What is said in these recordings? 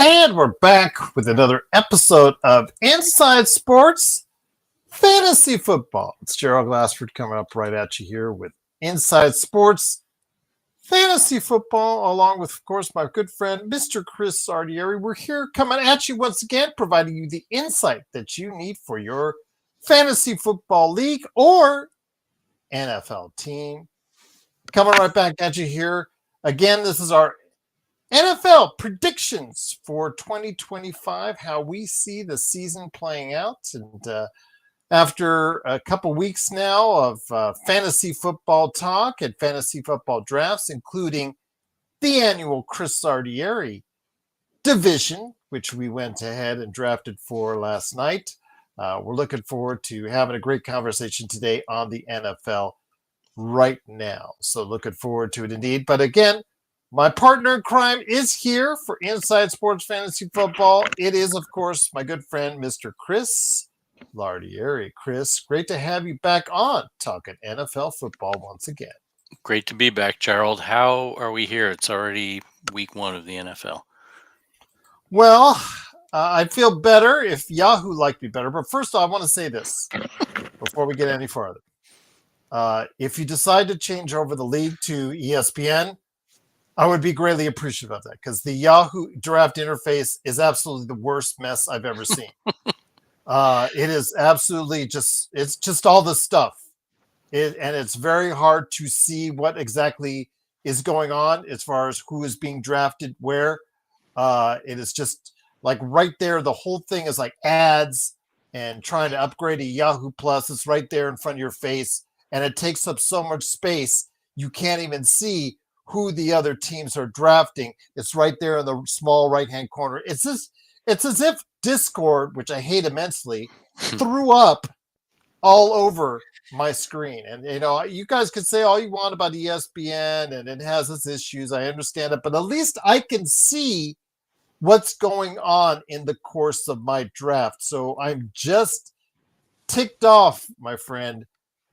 And we're back with another episode of Inside Sports Fantasy Football. It's Gerald Glassford coming up right at you here with Inside Sports Fantasy Football, along with, of course, my good friend, Mr. Chris Sardieri. We're here coming at you once again, providing you the insight that you need for your fantasy football league or NFL team. Coming right back at you here. Again, this is our NFL predictions for 2025, how we see the season playing out. And after a couple weeks now of fantasy football talk and fantasy football drafts, including the annual Chris Sardieri division, which we went ahead and drafted for last night, we're looking forward to having a great conversation today on the NFL right now. So looking forward to it indeed. But again, my partner in crime is here for Inside Sports Fantasy Football. It is, of course, my good friend, Mr. Chris Lardieri. Chris, great to have you back on talking NFL football once again. Great to be back, Gerald. How are we here? It's already week 1 of the NFL. Well, I'd feel better if Yahoo liked me better. But first, I want to say this before we get any further. If you decide to change over the league to ESPN, I would be greatly appreciative of that because the Yahoo draft interface is absolutely the worst mess I've ever seen. It is absolutely it's just all the stuff. And it's very hard to see what exactly is going on as far as who is being drafted where. It is just like right there. The whole thing is like ads and trying to upgrade a Yahoo Plus. It's right there in front of your face. And it takes up so much space, you can't even see who the other teams are drafting. It's right there in the small right-hand corner. It's as if Discord, which I hate immensely, threw up all over my screen. And, you guys can say all you want about ESPN and it has its issues. I understand it. But at least I can see what's going on in the course of my draft. So I'm just ticked off, my friend,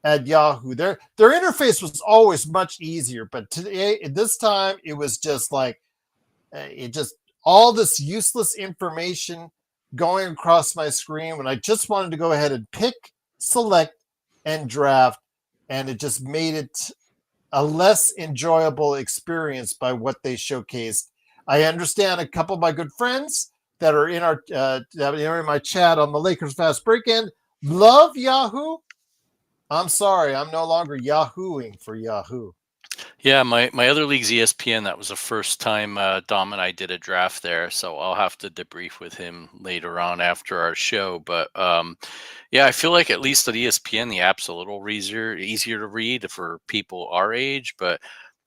at Yahoo. Their interface was always much easier, but this time it was just like all this useless information going across my screen when I just wanted to go ahead and pick, select, and draft, and it just made it a less enjoyable experience by what they showcased. I understand a couple of my good friends that are in our that are in my chat on the Lakers Fast Break-In love Yahoo. I'm sorry, I'm no longer Yahooing for Yahoo. Yeah, my other league's ESPN. That was the first time Dom and I did a draft there, so I'll have to debrief with him later on after our show. But yeah, I feel like at least at ESPN, the app's a little easier to read for people our age. But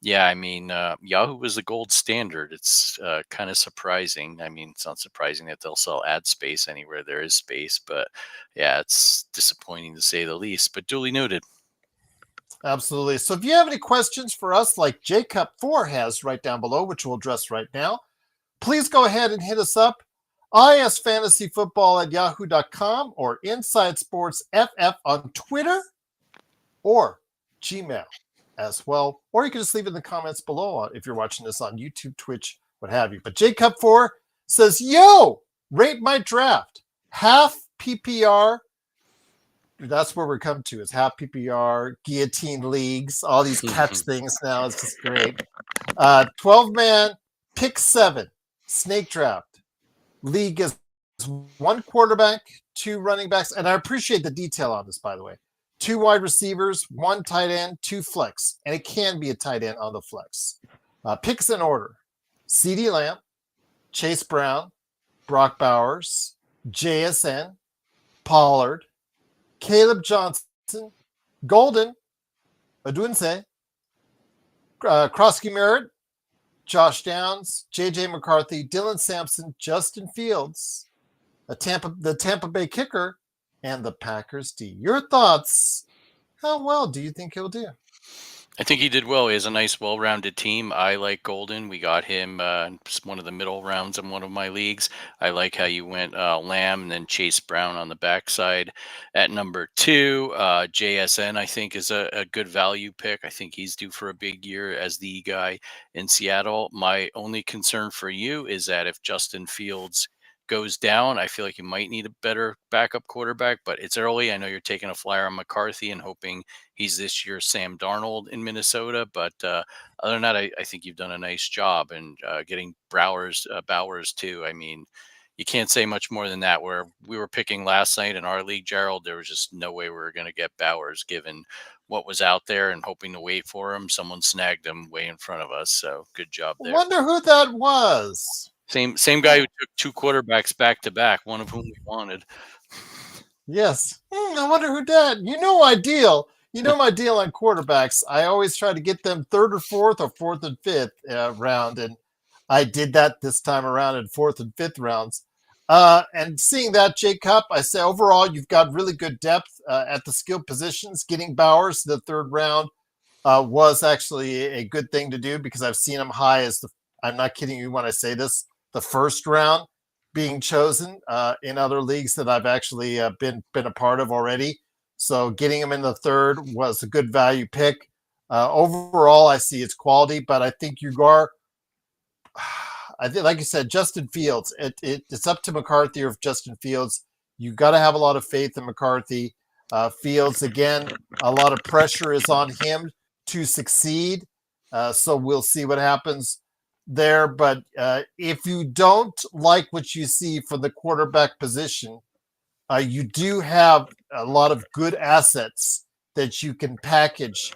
yeah, I mean, Yahoo is the gold standard. It's kind of surprising. I mean, it's not surprising that they'll sell ad space anywhere there is space, but yeah, it's disappointing to say the least, but duly noted. Absolutely. So if you have any questions for us, like Jacob4 has right down below, which we'll address right now, please go ahead and hit us up, isfantasyfootball@yahoo.com or Inside Sports FF on Twitter or Gmail as well. Or you can just leave it in the comments below if you're watching this on YouTube, Twitch, what have you. But Jacob4 says, yo, rate my draft. Half PPR. That's where we're coming to, is half PPR, guillotine leagues, all these catch things now. It's just great. 12-man, pick 7, snake draft. League is 1 quarterback, 2 running backs. And I appreciate the detail on this, by the way. 2 wide receivers, 1 tight end, 2 flex. And it can be a tight end on the flex. Picks in order. CeeDee Lamb, Chase Brown, Brock Bowers, JSN, Pollard, Caleb Johnson, Golden, Odunze, Krosky Merritt, Josh Downs, J.J. McCarthy, Dylan Sampson, Justin Fields, the Tampa Bay kicker, and the Packers D. Your thoughts? How well do you think he'll do? I think he did well. He has a nice, well-rounded team. I like Golden. We got him one of the middle rounds in one of my leagues. I like how you went Lamb and then Chase Brown on the backside. At number two, JSN, I think, is a good value pick. I think he's due for a big year as the guy in Seattle. My only concern for you is that if Justin Fields goes down, I feel like you might need a better backup quarterback, but it's early. I know you're taking a flyer on McCarthy and hoping he's this year's Sam Darnold in Minnesota. But other than that, I think you've done a nice job and getting Bowers too. I mean, you can't say much more than that. Where we were picking last night in our league, Gerald, there was just no way we were going to get Bowers given what was out there and hoping to wait for him. Someone snagged him way in front of us. So good job there. Wonder who that was. Same guy who took two quarterbacks back to back, one of whom we wanted. Yes. I wonder who that. Ideal. My deal on quarterbacks. I always try to get them third or fourth and fifth round, and I did that this time around in fourth and fifth rounds. And seeing that, Jacob, I say overall you've got really good depth at the skill positions. Getting Bowers to the third round was actually a good thing to do because I've seen him high as I'm not kidding you when I say this, the first round being chosen in other leagues that I've actually been a part of already. So getting him in the third was a good value pick. Overall, I see its quality, but I think you are. I think, like you said, Justin Fields. It's up to McCarthy or if Justin Fields. You got to have a lot of faith in McCarthy. Fields again, a lot of pressure is on him to succeed. So we'll see what happens there. But if you don't like what you see for the quarterback position, you do have a lot of good assets that you can package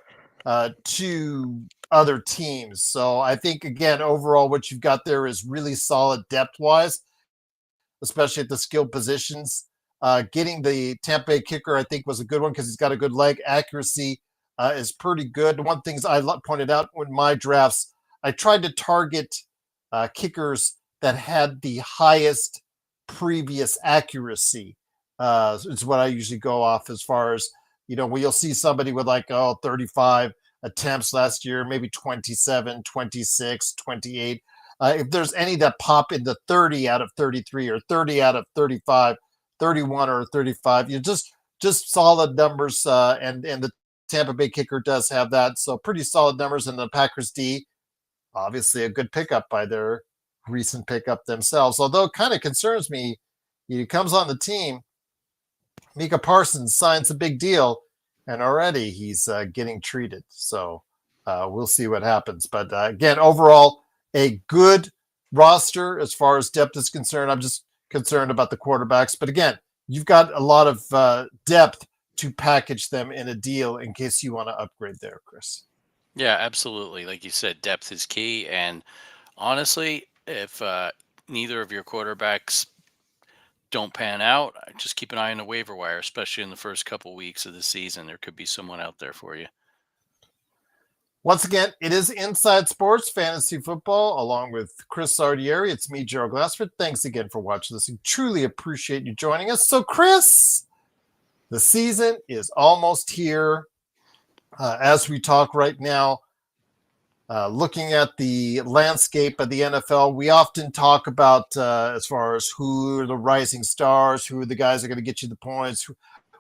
to other teams. So I think, again, overall, what you've got there is really solid depth-wise, especially at the skill positions. Getting the Tampa Bay kicker, I think, was a good one because he's got a good leg. Accuracy is pretty good. One of the things I pointed out in my drafts, I tried to target kickers that had the highest previous accuracy. Is what I usually go off as far as, where you'll see somebody with 35 attempts last year, maybe 27, 26, 28. If there's any that pop in the 30 out of 33 or 30 out of 35, 31 or 35, just solid numbers. And the Tampa Bay kicker does have that. So pretty solid numbers. In the Packers D, obviously a good pickup by their recent pickup themselves. Although it kind of concerns me, he comes on the team. Micah Parsons signs a big deal, and already he's getting treated. So we'll see what happens. But again, overall, a good roster as far as depth is concerned. I'm just concerned about the quarterbacks. But again, you've got a lot of depth to package them in a deal in case you want to upgrade there, Chris. Yeah, absolutely. Like you said, depth is key. And honestly, if neither of your quarterbacks don't pan out, just keep an eye on the waiver wire, especially in the first couple weeks of the season. There could be someone out there for you. Once again, it is Inside Sports Fantasy Football along with Chris Sardieri. It's me, Gerald Glassford. Thanks again for watching this. We truly appreciate you joining us. So, Chris, the season is almost here. As we talk right now, looking at the landscape of the NFL, we often talk about as far as who are the rising stars, who are the guys that are going to get you the points,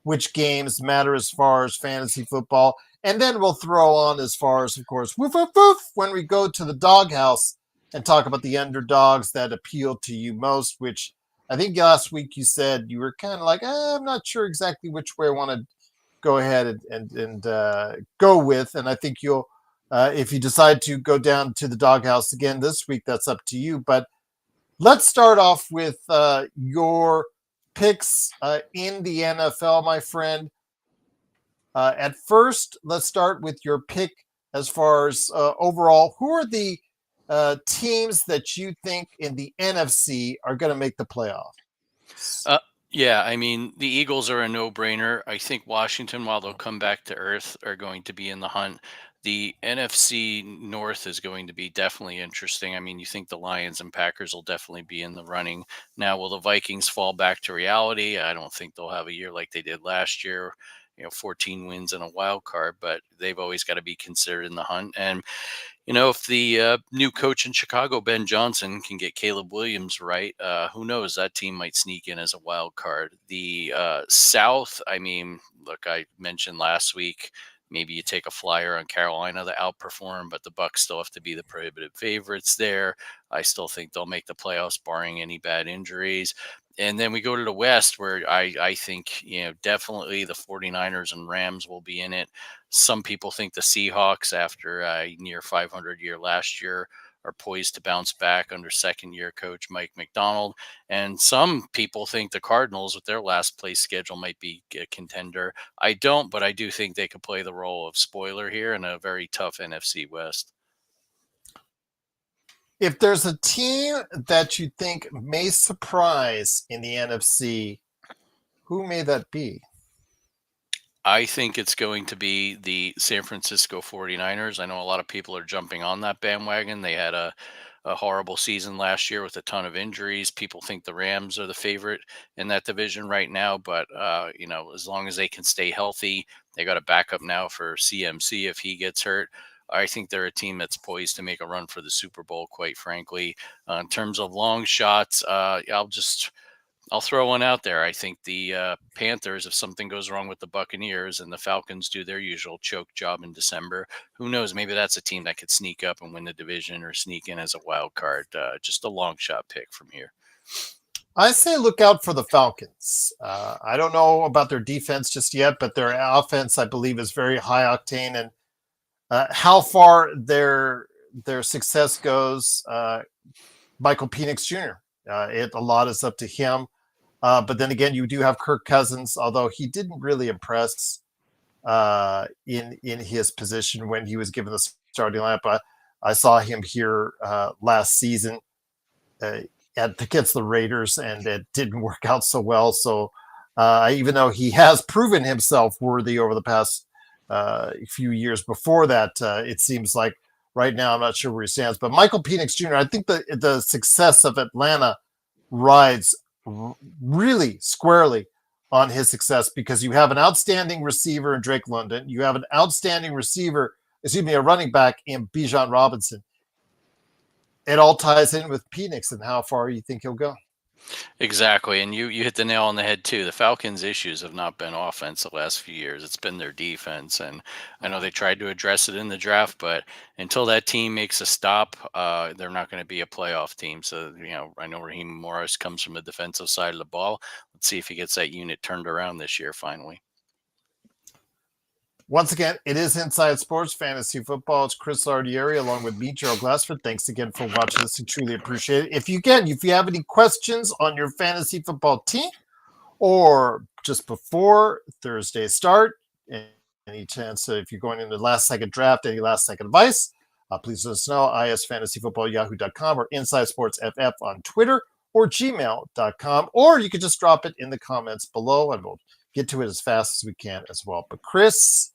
which games matter as far as fantasy football. And then we'll throw on as far as, of course, woof, woof, woof, when we go to the doghouse and talk about the underdogs that appeal to you most, which I think last week you said you were kind of like, I'm not sure exactly which way I want to go ahead and go with. And I think you'll, if you decide to go down to the doghouse again this week, that's up to you. But let's start off with your picks in the NFL, my friend. At first, let's start with your pick as far as overall. Who are the teams that you think in the NFC are going to make the playoff? Yeah, I mean, the Eagles are a no-brainer. I think Washington, while they'll come back to earth, are going to be in the hunt. The NFC North is going to be definitely interesting. I mean, you think the Lions and Packers will definitely be in the running. Now, will the Vikings fall back to reality? I don't think they'll have a year like they did last year. 14 wins and a wild card, but they've always got to be considered in the hunt. And if the new coach in Chicago, Ben Johnson, can get Caleb Williams right, who knows? That team might sneak in as a wild card. The South, I mean, look, I mentioned last week, maybe you take a flyer on Carolina to outperform, but the Bucks still have to be the prohibitive favorites there. I still think they'll make the playoffs, barring any bad injuries. And then we go to the West, where I think, definitely the 49ers and Rams will be in it. Some people think the Seahawks, after a near 500 year last year, are poised to bounce back under second-year coach Mike McDonald. And some people think the Cardinals, with their last place schedule, might be a contender. I don't, but I do think they could play the role of spoiler here in a very tough NFC West. If there's a team that you think may surprise in the NFC, who may that be? I think it's going to be the San Francisco 49ers. I know a lot of people are jumping on that bandwagon. They had a horrible season last year with a ton of injuries. People think the Rams are the favorite in that division right now, but as long as they can stay healthy, they got a backup now for CMC if he gets hurt. I think they're a team that's poised to make a run for the Super Bowl, quite frankly. In terms of long shots, I'll throw one out there. I think the Panthers, if something goes wrong with the Buccaneers and the Falcons do their usual choke job in December, who knows? Maybe that's a team that could sneak up and win the division or sneak in as a wild card. Just a long shot pick from here. I say look out for the Falcons. I don't know about their defense just yet, but their offense, I believe, is very high octane. And how far their success goes, Michael Penix Jr. A lot is up to him. But then again, you do have Kirk Cousins, although he didn't really impress in his position when he was given the starting lineup. I saw him here last season against the Raiders, and it didn't work out so well. So even though he has proven himself worthy over the past few years before that, it seems like right now I'm not sure where he stands. But Michael Penix Jr., I think the success of Atlanta rides really squarely on his success, because you have an outstanding receiver in Drake London. You have an outstanding a running back in Bijan Robinson. It all ties in with Penix and how far you think he'll go. Exactly. And you hit the nail on the head too. The Falcons' issues have not been offense the last few years. It's been their defense. And I know they tried to address it in the draft, but until that team makes a stop, they're not going to be a playoff team. So, I know Raheem Morris comes from the defensive side of the ball. Let's see if he gets that unit turned around this year finally. Once again, it is Inside Sports Fantasy Football. It's Chris Lardieri along with me, Gerald Glassford. Thanks again for watching this. I truly appreciate it. If you have any questions on your fantasy football team, or just before Thursday's start, any chance if you're going into the last second draft, any last second advice, please let us know. isfantasyfootball@yahoo.com or Inside Sports FF on Twitter or gmail.com, or you can just drop it in the comments below and we'll get to it as fast as we can as well. But Chris,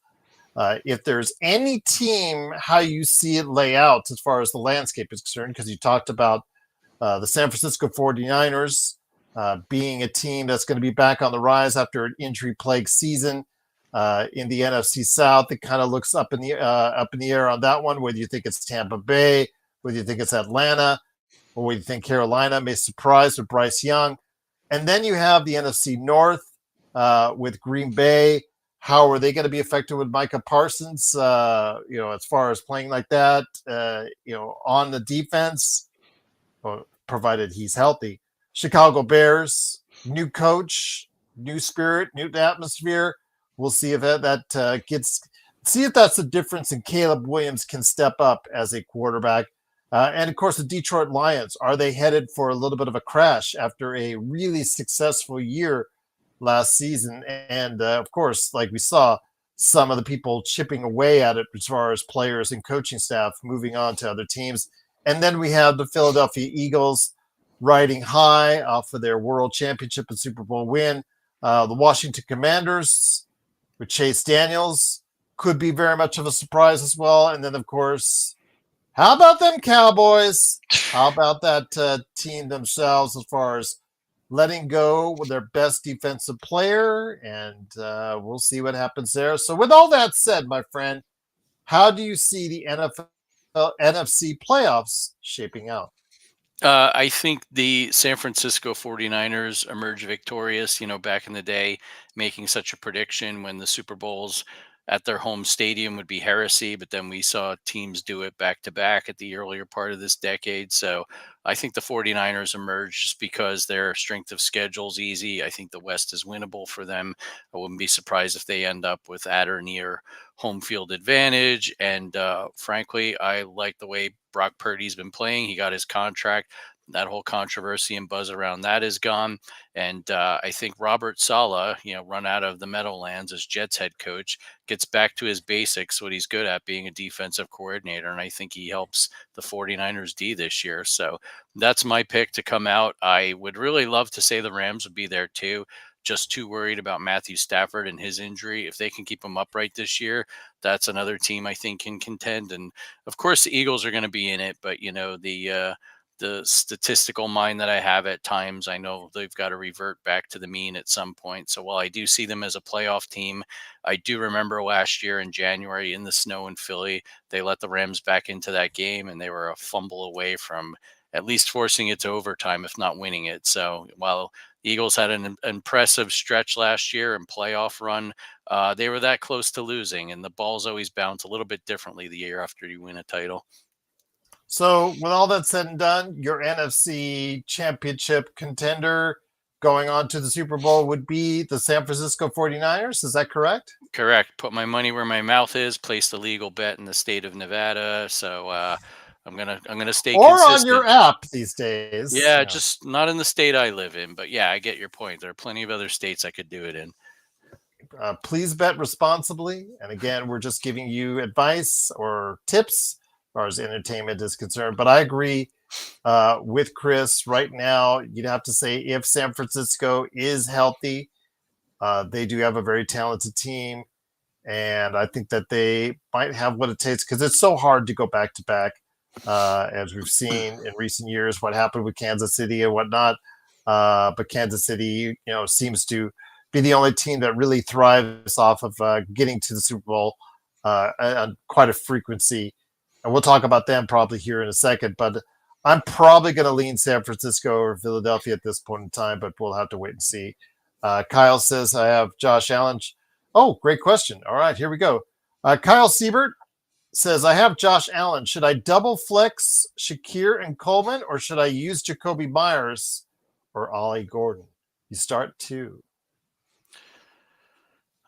if there's any team, how you see it lay out as far as the landscape is concerned, because you talked about the San Francisco 49ers being a team that's going to be back on the rise after an injury-plagued season in the NFC South. It kind of looks up in the air on that one, whether you think it's Tampa Bay, whether you think it's Atlanta, or whether you think Carolina may surprise with Bryce Young. And then you have the NFC North with Green Bay. How are they going to be affected with Micah Parsons, as far as playing like that, on the defense, provided he's healthy. Chicago Bears, new coach, new spirit, new atmosphere. We'll see if see if that's the difference, and Caleb Williams can step up as a quarterback. And of course, the Detroit Lions, are they headed for a little bit of a crash after a really successful year last season? And of course, like we saw, some of the people chipping away at it as far as players and coaching staff moving on to other teams. And then we have the Philadelphia Eagles riding high off of their world championship and Super Bowl win. The Washington Commanders with Chase Daniels could be very much of a surprise as well. And then, of course, how about them Cowboys? How about that team themselves as far as letting go with their best defensive player, and we'll see what happens there. So, with all that said, my friend, how do you see the NFC playoffs shaping out? I think the San Francisco 49ers emerged victorious, back in the day, making such a prediction when the Super Bowls at their home stadium would be heresy, but then we saw teams do it back to back at the earlier part of this decade. So I think the 49ers emerged just because their strength of schedule is easy. I think the West is winnable for them. I wouldn't be surprised if they end up with at or near home field advantage. And frankly, I like the way Brock Purdy's been playing. He got his contract. That whole controversy and buzz around that is gone. And I think Robert Sala, run out of the Meadowlands as Jets head coach, gets back to his basics, what he's good at, being a defensive coordinator. And I think he helps the 49ers D this year. So that's my pick to come out. I would really love to say the Rams would be there too. Just too worried about Matthew Stafford and his injury. If they can keep him upright this year, that's another team I think can contend. And of course, the Eagles are going to be in it. But the statistical mind that I have at times, I know they've got to revert back to the mean at some point. So while I do see them as a playoff team, I do remember last year in January in the snow in Philly, they let the Rams back into that game, and they were a fumble away from at least forcing it to overtime, if not winning it. So while the Eagles had an impressive stretch last year and playoff run, they were that close to losing, and the balls always bounce a little bit differently the year after you win a title. So, with all that said and done, your NFC championship contender going on to the Super Bowl would be the San Francisco 49ers. Is that correct? Correct. Put my money where my mouth is. Place the legal bet in the state of Nevada. So I'm gonna stay Or consistent. on your app these days. Yeah, just not in the state I live in. But yeah, I get your point. There are plenty of other states I could do it in. Please bet responsibly. And again, we're just giving you advice or tips as far as entertainment is concerned. But I agree with Chris. Right now, you'd have to say if San Francisco is healthy, they do have a very talented team. And I think that they might have what it takes because it's so hard to go back to back, as we've seen in recent years, what happened with Kansas City and whatnot. But Kansas City, seems to be the only team that really thrives off of getting to the Super Bowl on quite a frequency. And we'll talk about them probably here in a second. But I'm probably going to lean San Francisco or Philadelphia at this point in time, but we'll have to wait and see. Kyle says, I have Josh Allen. Oh, great question. All right, here we go. Kyle Siebert says, I have Josh Allen. Should I double flex Shakir and Coleman, or should I use Jacoby Myers or Ollie Gordon? You start two.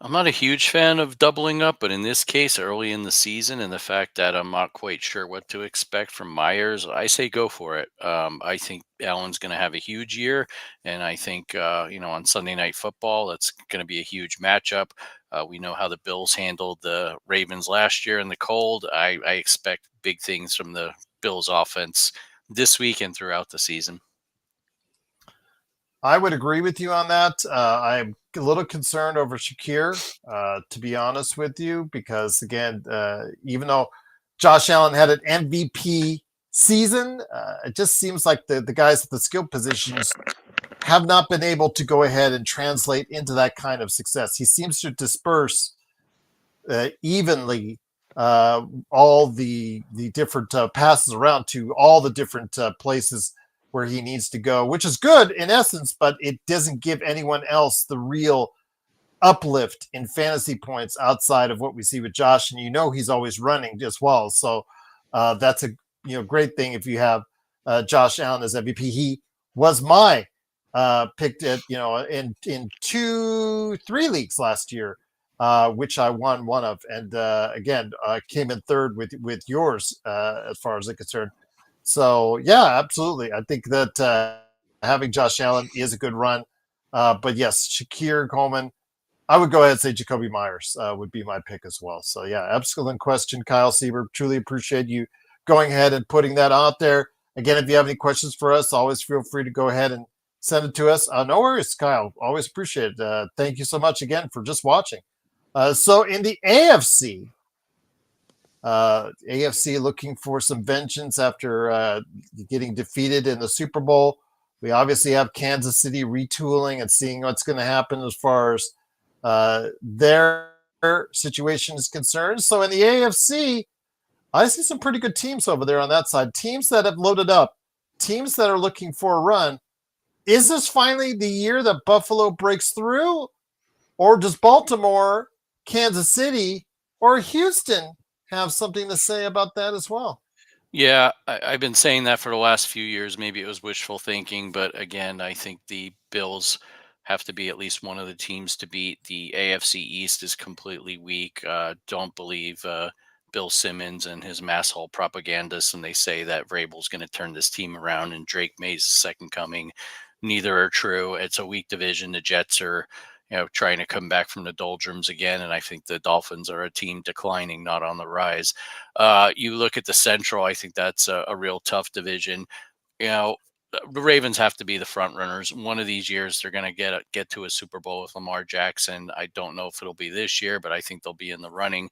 I'm not a huge fan of doubling up, but in this case, early in the season, and the fact that I'm not quite sure what to expect from Myers, I say go for it. I think Allen's going to have a huge year, and I think on Sunday Night Football, that's going to be a huge matchup. We know how the Bills handled the Ravens last year in the cold. I expect big things from the Bills offense this week and throughout the season. I would agree with you on that. I'm a little concerned over Shakir, to be honest with you, because again, even though Josh Allen had an MVP season, it just seems like the guys at the skill positions have not been able to go ahead and translate into that kind of success. He seems to disperse evenly all the different passes around to all the different places where he needs to go, which is good in essence, but it doesn't give anyone else the real uplift in fantasy points outside of what we see with Josh. And he's always running as well. So that's a great thing if you have Josh Allen as MVP. He was my picked at in 2-3 leagues last year, which I won one of, and again came in third with yours as far as I'm concerned. So, yeah, absolutely. I think that having Josh Allen is a good run. But, yes, Shakir, Coleman, I would go ahead and say Jacoby Myers would be my pick as well. So, yeah, excellent question, Kyle Sieber. Truly appreciate you going ahead and putting that out there. Again, if you have any questions for us, always feel free to go ahead and send it to us. No worries, Kyle. Always appreciate it. Thank you so much again for just watching. So, in the AFC looking for some vengeance after getting defeated in the Super Bowl. We obviously have Kansas City retooling and seeing what's going to happen as far as their situation is concerned. So in the AFC, I see some pretty good teams over there on that side. Teams that have loaded up, teams that are looking for a run. Is this finally the year that Buffalo breaks through? Or does Baltimore, Kansas City, or Houston have something to say about that as well? Yeah, I've been saying that for the last few years. Maybe it was wishful thinking, but again, I think the Bills have to be at least one of the teams to beat. The AFC East is completely weak. Don't believe Bill Simmons and his mass hole propagandists, and they say that Vrabel's going to turn this team around and Drake May's the second coming. Neither are true. It's a weak division. The Jets are, trying to come back from the doldrums again, and I think the Dolphins are a team declining, not on the rise. You look at the Central, I think that's a real tough division. You know, the Ravens have to be the front runners. One of these years, they're going to get to a Super Bowl with Lamar Jackson. I don't know if it'll be this year, but I think they'll be in the running.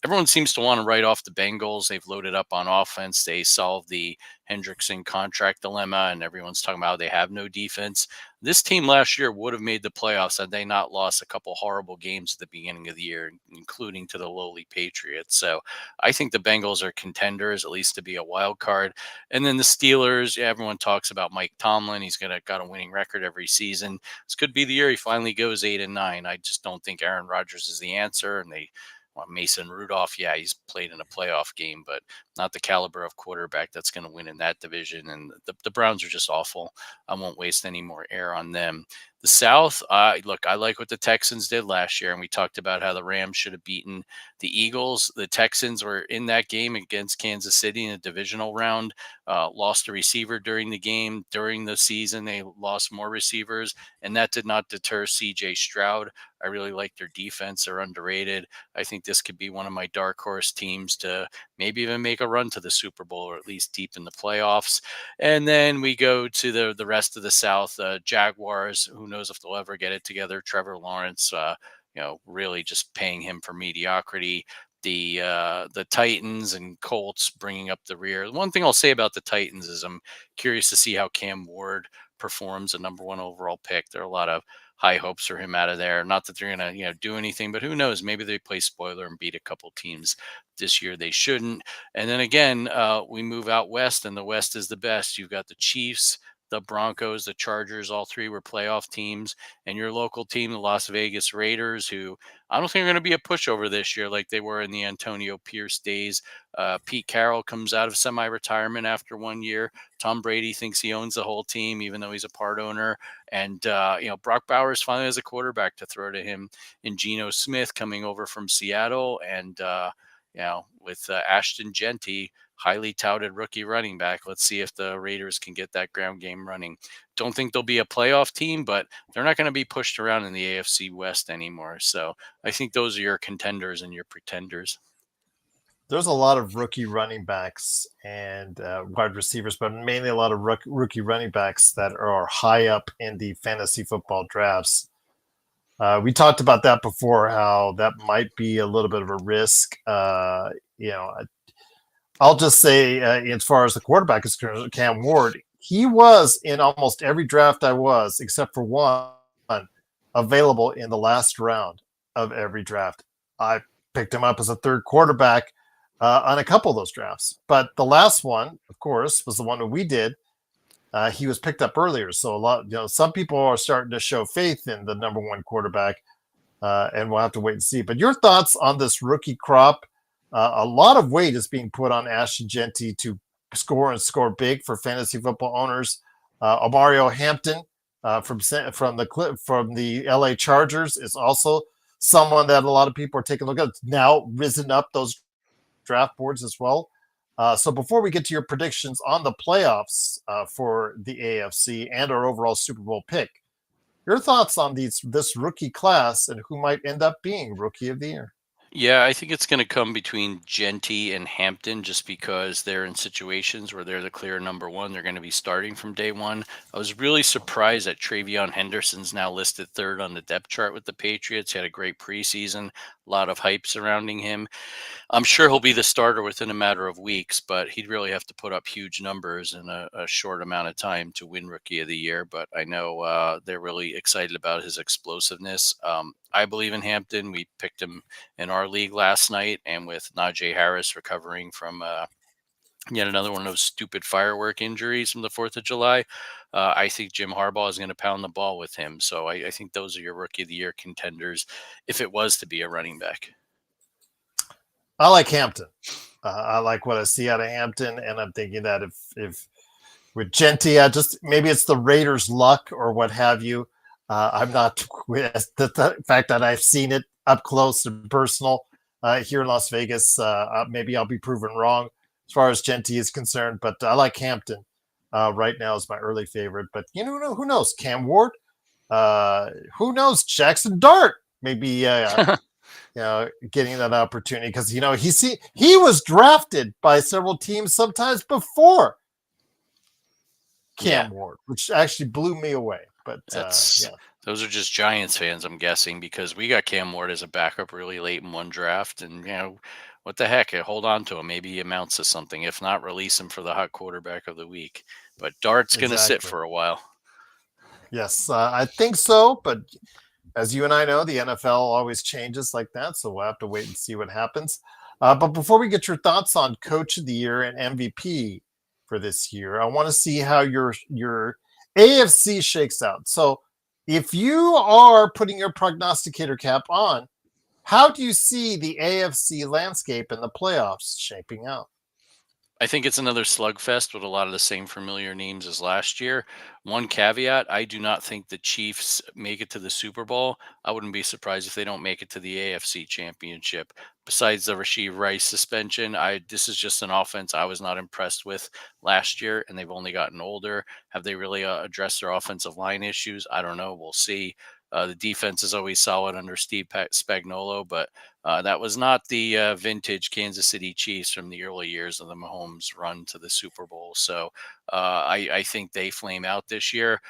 Everyone seems to want to write off the Bengals. They've loaded up on offense. They solved the Hendrickson contract dilemma, and everyone's talking about how they have no defense. This team last year would have made the playoffs had they not lost a couple horrible games at the beginning of the year, including to the lowly Patriots. So I think the Bengals are contenders, at least to be a wild card. And then the Steelers, yeah, everyone talks about Mike Tomlin. He's got a winning record every season. This could be the year he finally goes 8-9. I just don't think Aaron Rodgers is the answer, and Mason Rudolph, yeah, he's played in a playoff game, but not the caliber of quarterback that's going to win in that division. And the Browns are just awful. I won't waste any more air on them. The South, look, I like what the Texans did last year, and we talked about how the Rams should have beaten the Eagles. The Texans were in that game against Kansas City in a divisional round, lost a receiver during the game. During the season, they lost more receivers, and that did not deter C.J. Stroud. I really like their defense. They're underrated. I think this could be one of my dark horse teams to maybe even make a run to the Super Bowl or at least deep in the playoffs. And then we go to the rest of the South. Jaguars, who knows if they'll ever get it together. Trevor Lawrence, really just paying him for mediocrity. The Titans and Colts bringing up the rear. One thing I'll say about the Titans is I'm curious to see how Cam Ward performs, a number one overall pick. There are a lot of high hopes for him out of there. Not that they're going to, do anything, but who knows? Maybe they play spoiler and beat a couple teams this year. They shouldn't. And then again, we move out west, and the West is the best. You've got the Chiefs, the Broncos, the Chargers. All three were playoff teams, and your local team, the Las Vegas Raiders, who I don't think are going to be a pushover this year like they were in the Antonio Pierce days. Pete Carroll comes out of semi-retirement after 1 year. Tom Brady thinks he owns the whole team, even though he's a part owner. And, Brock Bowers finally has a quarterback to throw to him in Geno Smith coming over from Seattle. And, with Ashton Genty, highly touted rookie running back. Let's see if the Raiders can get that ground game running. Don't think they'll be a playoff team, but they're not going to be pushed around in the AFC West anymore. So I think those are your contenders and your pretenders. There's a lot of rookie running backs and wide receivers, but mainly a lot of rookie running backs that are high up in the fantasy football drafts. We talked about that before, how that might be a little bit of a risk. I'll just say, as far as the quarterback is concerned, Cam Ward, he was in almost every draft I was, except for one, available in the last round of every draft. I picked him up as a third quarterback on a couple of those drafts. But the last one, of course, was the one that we did. He was picked up earlier. So some people are starting to show faith in the number one quarterback, and we'll have to wait and see. But your thoughts on this rookie crop? A lot of weight is being put on Ashton Genty to score big for fantasy football owners. Mario Hampton from the LA Chargers is also someone that a lot of people are taking a look at. It's now risen up those draft boards as well. So before we get to your predictions on the playoffs for the AFC and our overall Super Bowl pick, your thoughts on this rookie class and who might end up being Rookie of the Year? Yeah, I think it's going to come between Genty and Hampton just because they're in situations where they're the clear number one. They're going to be starting from day one. I was really surprised that Travion Henderson's now listed third on the depth chart with the Patriots. He had a great preseason. a lot of hype surrounding him. I'm sure he'll be the starter within a matter of weeks, but he'd really have to put up huge numbers in a short amount of time to win Rookie of the Year. But I know they're really excited about his explosiveness. I believe in Hampton. We picked him in our league last night, and with Najee Harris recovering from yet another one of those stupid firework injuries from the 4th of July, I think Jim Harbaugh is going to pound the ball with him. So I think those are your Rookie of the Year contenders if it was to be a running back. I like Hampton. I like what I see out of Hampton, and I'm thinking that if with Genty, just maybe it's the Raiders' luck or what have you. I'm not with the fact that I've seen it up close and personal here in Las Vegas. Maybe I'll be proven wrong as far as Genty is concerned, but I like Hampton right now as my early favorite. But who knows? Cam Ward, who knows? Jackson Dart, maybe. Getting that opportunity because he was drafted by several teams sometimes before Cam Ward, which actually blew me away. But those are just Giants fans, I'm guessing, because we got Cam Ward as a backup really late in one draft, and what the heck? Hold on to him. Maybe he amounts to something. If not, release him for the hot quarterback of the week. But Dart's going to sit for a while. Yes, I think so, but. As you and I know, the NFL always changes like that, so we'll have to wait and see what happens. But before we get your thoughts on Coach of the Year and MVP for this year, I want to see how your AFC shakes out. So if you are putting your prognosticator cap on, how do you see the AFC landscape and the playoffs shaping out? I think it's another slugfest with a lot of the same familiar names as last year. One caveat, I do not think the Chiefs make it to the Super Bowl. I wouldn't be surprised if they don't make it to the AFC Championship. Besides the Rashee Rice suspension, this is just an offense I was not impressed with last year, and they've only gotten older. Have they really addressed their offensive line issues? I don't know. We'll see. The defense is always solid under Steve Spagnuolo, but that was not the vintage Kansas City Chiefs from the early years of the Mahomes run to the Super Bowl. So I think they flame out this year.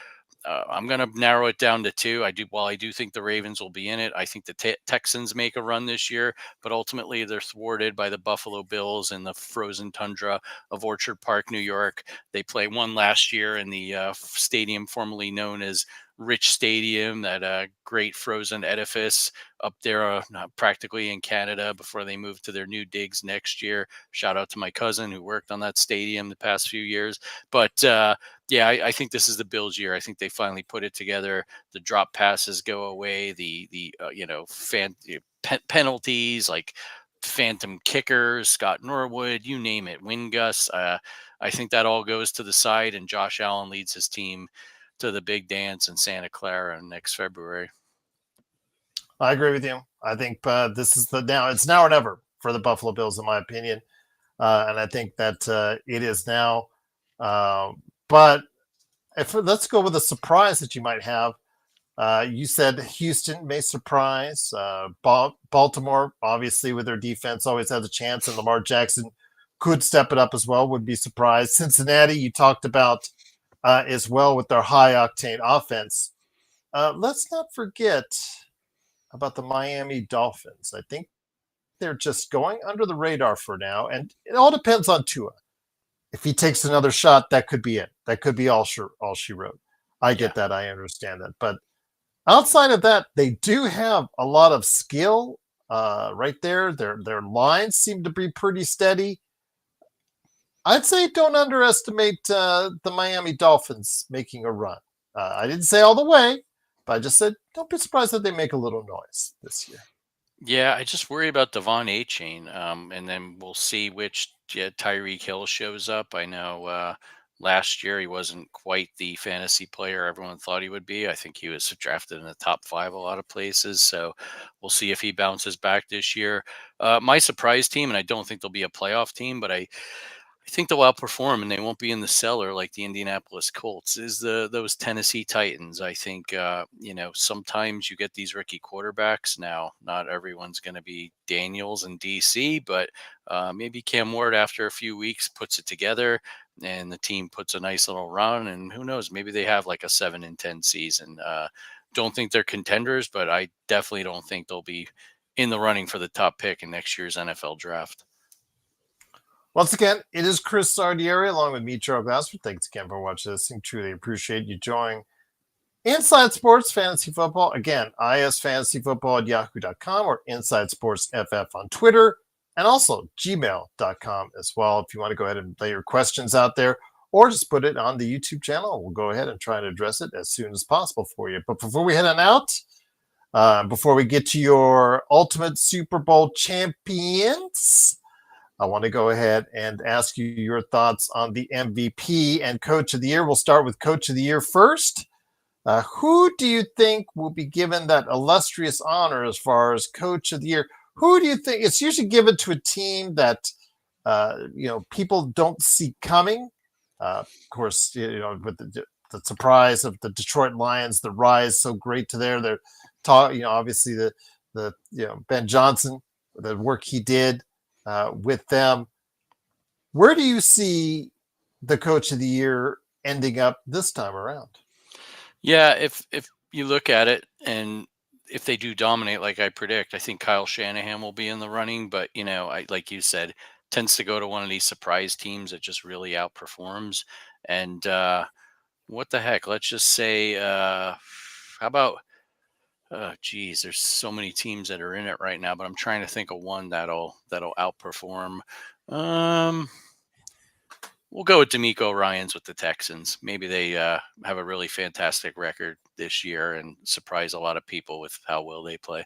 I'm going to narrow it down to two. While I do think the Ravens will be in it, I think the Texans make a run this year, but ultimately they're thwarted by the Buffalo Bills in the frozen tundra of Orchard Park, New York. They played one last year in the stadium formerly known as Rich Stadium, that great frozen edifice up there practically in Canada before they move to their new digs next year. Shout out to my cousin who worked on that stadium the past few years. But I think this is the Bills' year. I think they finally put it together. The drop passes go away. The penalties like phantom kickers, Scott Norwood, you name it, wind gusts. I think that all goes to the side, and Josh Allen leads his team to the big dance in Santa Clara next February. I agree with you. I think this is it's now or never for the Buffalo Bills, in my opinion. And I think that it is now. But let's go with a surprise that you might have. You said Houston may surprise. Baltimore, obviously, with their defense, always has a chance, and Lamar Jackson could step it up as well. Would be surprised. Cincinnati, you talked about as well with their high octane offense. Let's not forget about the Miami Dolphins. I think they're just going under the radar for now, and it all depends on Tua. If he takes another shot, that could be it. That could be all she wrote. I get that. I understand that. But outside of that, they do have a lot of skill right there. Their lines seem to be pretty steady. I'd say don't underestimate the Miami Dolphins making a run. I didn't say all the way, but I just said don't be surprised that they make a little noise this year. Yeah, I just worry about Devon Achane, and then we'll see which Tyreek Hill shows up. I know last year he wasn't quite the fantasy player everyone thought he would be. I think he was drafted in the top 5 a lot of places. So we'll see if he bounces back this year. My surprise team, and I don't think they'll be a playoff team, but I think they'll outperform and they won't be in the cellar like the Indianapolis Colts, is those Tennessee Titans. I think, sometimes you get these rookie quarterbacks. Now, not everyone's going to be Daniels and DC, but maybe Cam Ward after a few weeks puts it together and the team puts a nice little run, and who knows, maybe they have like a 7-10 season. Don't think they're contenders, but I definitely don't think they'll be in the running for the top pick in next year's NFL draft. Once again, it is Chris Sardieri along with me, Joe Glassford. Thanks again for watching this thing. Truly appreciate you joining Inside Sports Fantasy Football. Again, isfantasyfootball@yahoo.com or Inside Sports FF on Twitter, and also gmail.com as well. If you want to go ahead and lay your questions out there, or just put it on the YouTube channel, we'll go ahead and try to address it as soon as possible for you. But before we head on out, before we get to your ultimate Super Bowl champions, I want to go ahead and ask you your thoughts on the MVP and Coach of the Year. We'll start with Coach of the Year first. Who do you think will be given that illustrious honor as far as Coach of the Year? Who do you think? It's usually given to a team that people don't see coming. Of course, with the surprise of the Detroit Lions, the rise so great to their talk. Obviously the Ben Johnson, the work he did with them. Where do you see the Coach of the Year ending up this time around? Yeah, if you look at it, and if they do dominate like I predict, I think Kyle Shanahan will be in the running. But like you said, tends to go to one of these surprise teams that just really outperforms. And what the heck? Let's just say, how about? Geez, there's so many teams that are in it right now, but I'm trying to think of one that'll outperform. We'll go with D'Amico Ryans with the Texans. Maybe they have a really fantastic record this year and surprise a lot of people with how well they play.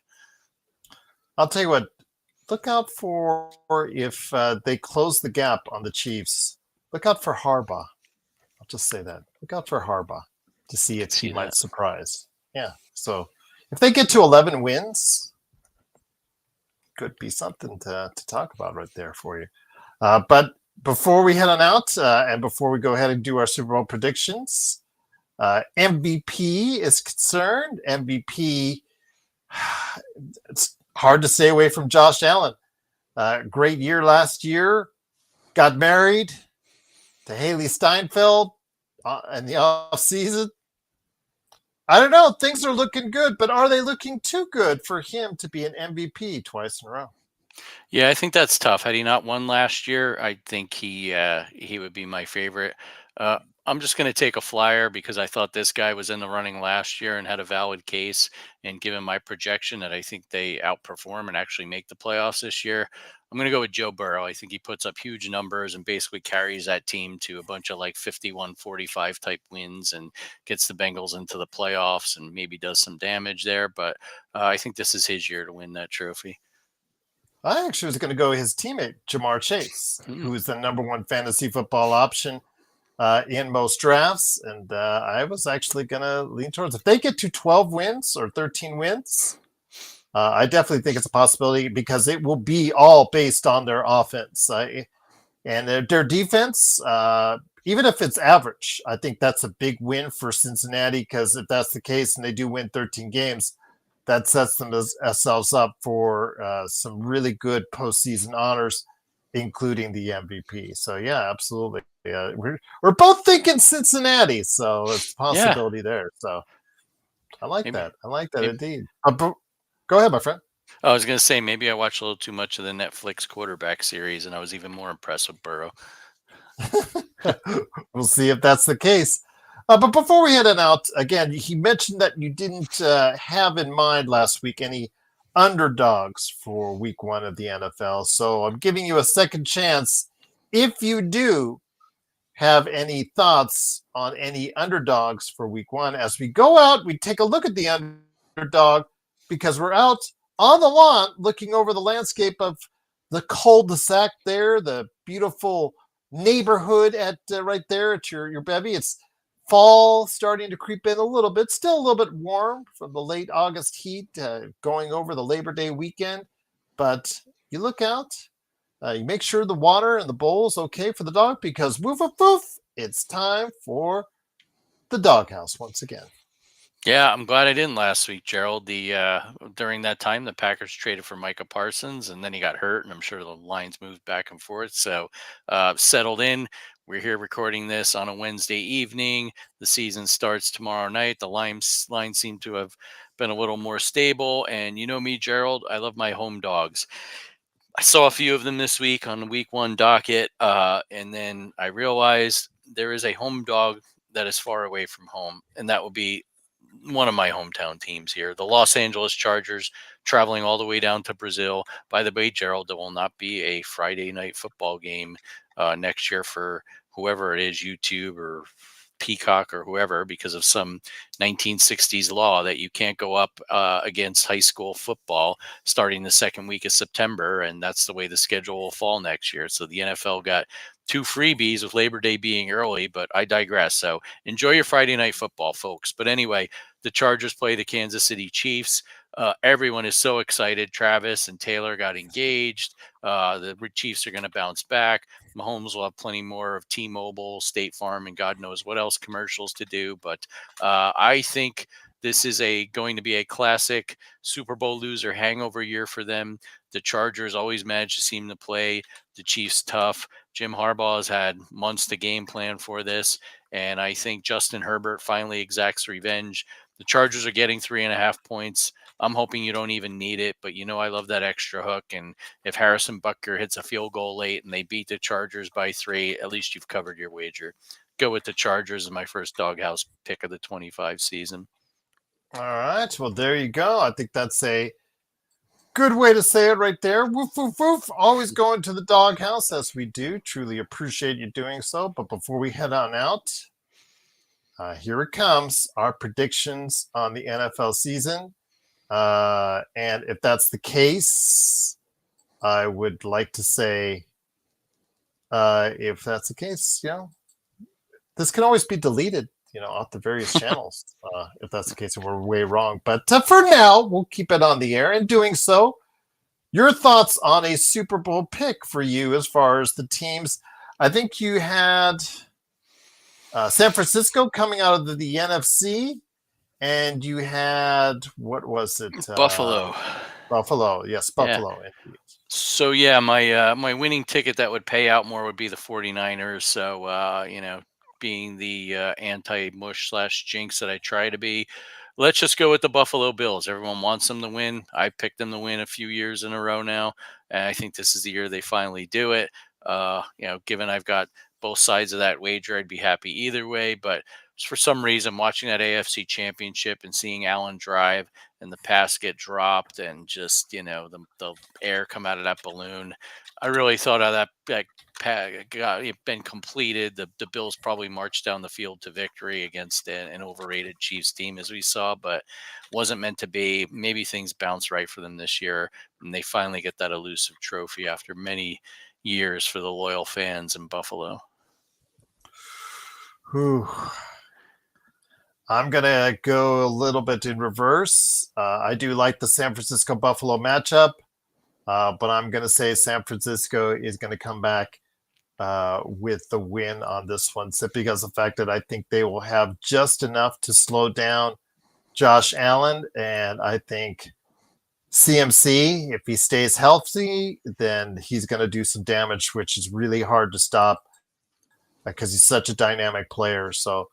I'll tell you what, look out for if they close the gap on the Chiefs. Look out for Harbaugh. I'll just say that. Look out for Harbaugh to see if he might surprise. Yeah. So if they get to 11 wins, could be something to talk about right there for you. But before we head on out and before we go ahead and do our Super Bowl predictions, MVP is concerned. MVP, it's hard to stay away from Josh Allen. Great year last year. Got married to Haley Steinfeld in the offseason. I don't know. Things are looking good, but are they looking too good for him to be an MVP twice in a row? Yeah, I think that's tough. Had he not won last year, I think he would be my favorite. I'm just going to take a flyer because I thought this guy was in the running last year and had a valid case. And given my projection that I think they outperform and actually make the playoffs this year, I'm going to go with Joe Burrow. I think he puts up huge numbers and basically carries that team to a bunch of like 51-45 type wins and gets the Bengals into the playoffs and maybe does some damage there. But I think this is his year to win that trophy. I actually was going to go his teammate, Jamar Chase, who is the #1 fantasy football option in most drafts. And I was actually going to lean towards if they get to 12 wins or 13 wins, I definitely think it's a possibility because it will be all based on their offense. And their defense, even if it's average, I think that's a big win for Cincinnati because if that's the case and they do win 13 games, that sets themselves up for some really good postseason honors, including the MVP. So, yeah, absolutely. We're both thinking Cincinnati, so it's a possibility there. So I like that. I like that indeed. Go ahead, my friend. I was going to say, maybe I watched a little too much of the Netflix quarterback series, and I was even more impressed with Burrow. We'll see if that's the case. But before we head on out, again, he mentioned that you didn't have in mind last week any underdogs for week 1 of the NFL. So I'm giving you a second chance. If you do have any thoughts on any underdogs for week 1, as we go out, we take a look at the underdog because we're out on the lawn looking over the landscape of the cul-de-sac there, the beautiful neighborhood at right there at your bevy. It's fall starting to creep in a little bit, still a little bit warm from the late August heat going over the Labor Day weekend. But you look out, you make sure the water and the bowl is okay for the dog because woof, woof, woof, it's time for the doghouse once again. Yeah, I'm glad I didn't last week, Gerald. During that time, the Packers traded for Micah Parsons, and then he got hurt, and I'm sure the lines moved back and forth. So settled in. We're here recording this on a Wednesday evening. The season starts tomorrow night. The lines seem to have been a little more stable. And you know me, Gerald, I love my home dogs. I saw a few of them this week on the week one docket, and then I realized there is a home dog that is far away from home, and that would be one of my hometown teams here, the Los Angeles Chargers, traveling all the way down to Brazil. By the way, Gerald, there will not be a Friday night football game next year for whoever it is, YouTube or Peacock or whoever, because of some 1960s law that you can't go up against high school football starting the second week of September. And that's the way the schedule will fall next year. So the NFL got two freebies with Labor Day being early, but I digress. So enjoy your Friday night football, folks. But anyway, the Chargers play the Kansas City Chiefs. Everyone is so excited. Travis and Taylor got engaged. The Chiefs are going to bounce back. Mahomes will have plenty more of T-Mobile, State Farm, and God knows what else commercials to do. But I think this is going to be a classic Super Bowl loser hangover year for them. The Chargers always manage to seem to play the Chiefs tough. Jim Harbaugh has had months to game plan for this, and I think Justin Herbert finally exacts revenge. The Chargers are getting 3.5 points. I'm hoping you don't even need it, but I love that extra hook. And if Harrison Butker hits a field goal late and they beat the Chargers by 3, at least you've covered your wager. Go with the Chargers as my first doghouse pick of the 25 season. All right. Well, there you go. I think that's a good way to say it right there. Woof, woof, woof. Always going to the doghouse as we do. Truly appreciate you doing so. But before we head on out, here it comes. Our predictions on the NFL season. And if that's the case, I would like to say, if that's the case, this can always be deleted, off the various channels, if that's the case, and we're way wrong. But for now, we'll keep it on the air. In doing so, your thoughts on a Super Bowl pick for you as far as the teams. I think you had San Francisco coming out of the NFC. And you had, what was it? Buffalo. Buffalo, yes, Buffalo. Yeah. So, yeah, my winning ticket that would pay out more would be the 49ers. So, being the anti-mush / jinx that I try to be, let's just go with the Buffalo Bills. Everyone wants them to win. I picked them to win a few years in a row now, and I think this is the year they finally do it. Given I've got both sides of that wager, I'd be happy either way, but for some reason, watching that AFC Championship and seeing Allen drive and the pass get dropped and just, the air come out of that balloon, I really thought that got been completed. The Bills probably marched down the field to victory against an overrated Chiefs team, as we saw, but wasn't meant to be. Maybe things bounce right for them this year, and they finally get that elusive trophy after many years for the loyal fans in Buffalo. Whew. I'm going to go a little bit in reverse. I do like the San Francisco-Buffalo matchup, but I'm going to say San Francisco is going to come back with the win on this one, simply because of the fact that I think they will have just enough to slow down Josh Allen, and I think CMC, if he stays healthy, then he's going to do some damage, which is really hard to stop because he's such a dynamic player. So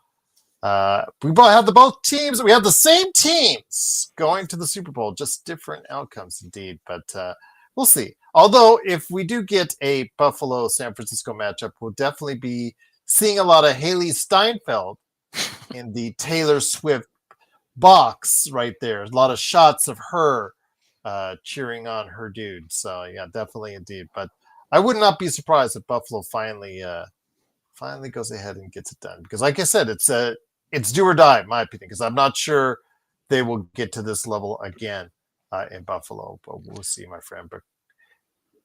we both have both teams. We have the same teams going to the Super Bowl, just different outcomes indeed. But we'll see. Although if we do get a Buffalo-San Francisco matchup, we'll definitely be seeing a lot of Haley Steinfeld in the Taylor Swift box right there. A lot of shots of her cheering on her dude. So yeah, definitely indeed. But I would not be surprised if Buffalo finally goes ahead and gets it done, because like I said, it's do or die, in my opinion, because I'm not sure they will get to this level again in Buffalo, but we'll see, my friend. But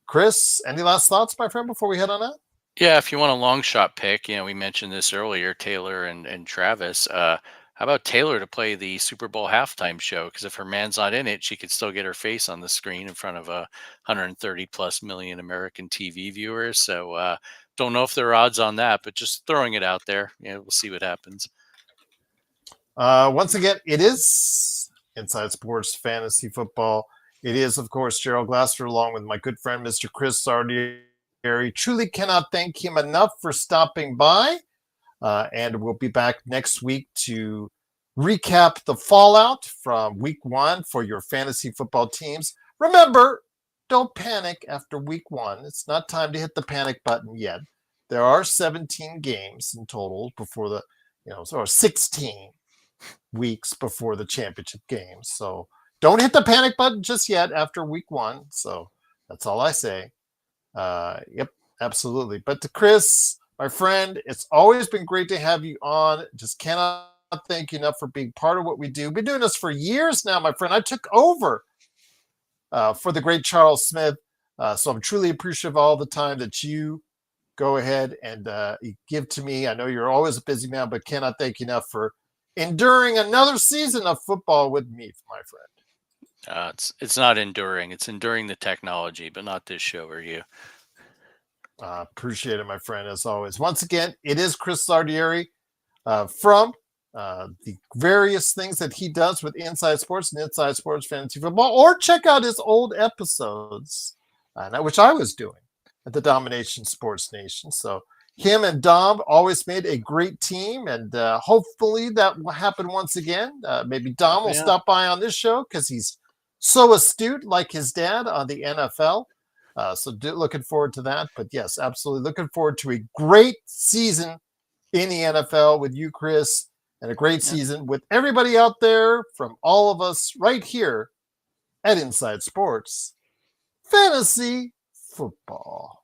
Chris, any last thoughts, my friend, before we head on out? Yeah, if you want a long shot pick, we mentioned this earlier, Taylor and Travis. How about Taylor to play the Super Bowl halftime show? Because if her man's not in it, she could still get her face on the screen in front of 130 plus million American TV viewers. So don't know if there are odds on that, but just throwing it out there. We'll see what happens. Once again, it is Inside Sports Fantasy Football. It is, of course, Gerald Glasser, along with my good friend, Mr. Chris Sardieri. Truly cannot thank him enough for stopping by. And we'll be back next week to recap the fallout from week 1 for your fantasy football teams. Remember, don't panic after week 1. It's not time to hit the panic button yet. There are 17 games in total before the, or 16 weeks before the championship games. So don't hit the panic button just yet after week 1. So that's all I say. Yep, absolutely. But to Chris, my friend, it's always been great to have you on. Just cannot thank you enough for being part of what we do. We've been doing this for years now, my friend. I took over for the great Charles Smith. So I'm truly appreciative of all the time that you go ahead and give to me. I know you're always a busy man, but cannot thank you enough for enduring another season of football with me, my friend. It's not enduring. It's enduring the technology, but not this show or you. Appreciate it, my friend, as always. Once again, it is Chris Sardieri from the various things that he does with Inside Sports and Inside Sports Fantasy Football, or check out his old episodes, which I was doing at the Domination Sports Nation. So him and Dom always made a great team, and hopefully that will happen once again. Maybe Dom will stop by on this show because he's so astute, like his dad, on the NFL. So looking forward to that. But yes, absolutely looking forward to a great season in the NFL with you, Chris, and a great season with everybody out there from all of us right here at Inside Sports Fantasy Football.